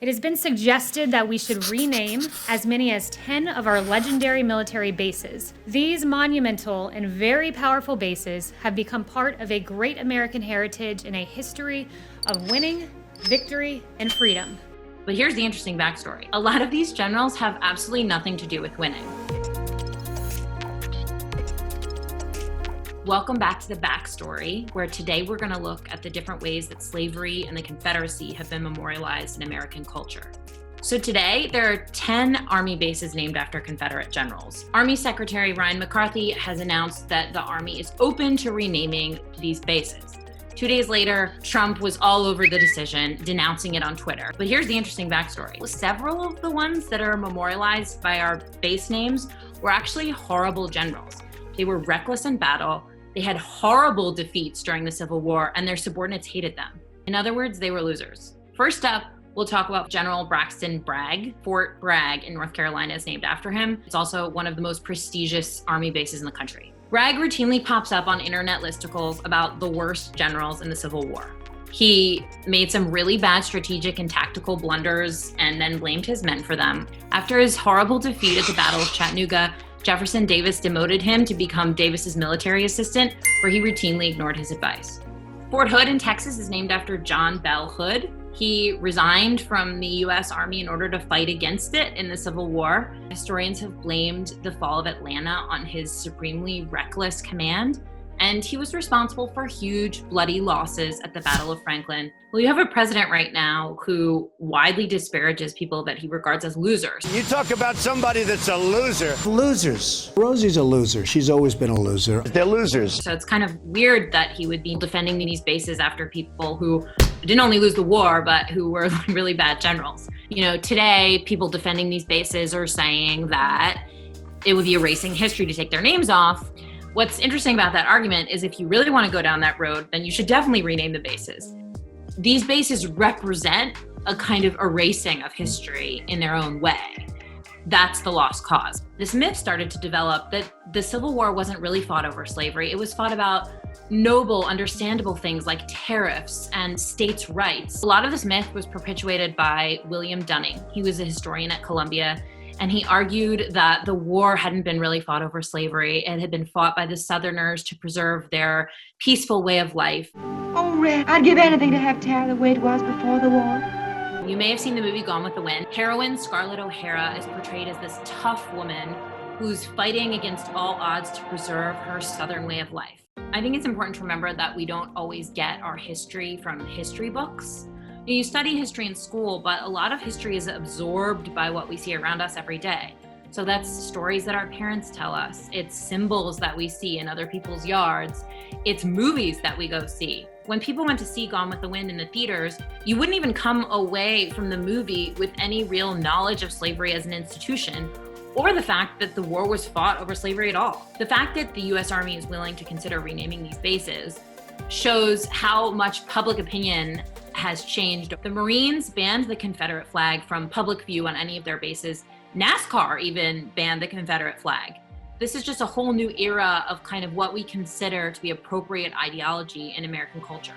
It has been suggested that we should rename as many as 10 of our legendary military bases. These monumental and very powerful bases have become part of a great American heritage and a history of winning, victory, and freedom. But here's the interesting backstory. A lot of these generals have absolutely nothing to do with winning. Welcome back to the backstory, where today we're going to look at the different ways that slavery and the Confederacy have been memorialized in American culture. So today, there are 10 Army bases named after Confederate generals. Army Secretary Ryan McCarthy has announced that the Army is open to renaming these bases. 2 days later, Trump was all over the decision, denouncing it on Twitter. But here's the interesting backstory. Several of the ones that are memorialized by our base names were actually horrible generals. They were reckless in battle. They had horrible defeats during the Civil War, and their subordinates hated them. In other words, they were losers. First up, we'll talk about General Braxton Bragg. Fort Bragg in North Carolina is named after him. It's also one of the most prestigious Army bases in the country. Bragg routinely pops up on internet listicles about the worst generals in the Civil War. He made some really bad strategic and tactical blunders and then blamed his men for them. After his horrible defeat at the Battle of Chattanooga, Jefferson Davis demoted him to become Davis's military assistant, where he routinely ignored his advice. Fort Hood in Texas is named after John Bell Hood. He resigned from the U.S. Army in order to fight against it in the Civil War. Historians have blamed the fall of Atlanta on his supremely reckless command, and he was responsible for huge bloody losses at the Battle of Franklin. Well, you have a president right now who widely disparages people that he regards as losers. You talk about somebody that's a loser. Losers. Rosie's a loser. She's always been a loser. They're losers. So it's kind of weird that he would be defending these bases after people who didn't only lose the war, but who were really bad generals. You know, today, people defending these bases are saying that it would be erasing history to take their names off. What's interesting about that argument is if you really want to go down that road, then you should definitely rename the bases. These bases represent a kind of erasing of history in their own way. That's the lost cause. This myth started to develop that the Civil War wasn't really fought over slavery. It was fought about noble, understandable things like tariffs and states' rights. A lot of this myth was perpetuated by William Dunning. He was a historian at Columbia, and he argued that the war hadn't been really fought over slavery. It had been fought by the Southerners to preserve their peaceful way of life. Oh, Red, I'd give anything to have Tara the way it was before the war. You may have seen the movie Gone with the Wind. Heroine Scarlett O'Hara is portrayed as this tough woman who's fighting against all odds to preserve her Southern way of life. I think it's important to remember that we don't always get our history from history books. You study history in school, but a lot of history is absorbed by what we see around us every day. So that's stories that our parents tell us. It's symbols that we see in other people's yards. It's movies that we go see. When people went to see Gone with the Wind in the theaters, you wouldn't even come away from the movie with any real knowledge of slavery as an institution, or the fact that the war was fought over slavery at all. The fact that the U.S. Army is willing to consider renaming these bases shows how much public opinion has changed. The Marines banned the Confederate flag from public view on any of their bases. NASCAR even banned the Confederate flag. This is just a whole new era of kind of what we consider to be appropriate ideology in American culture.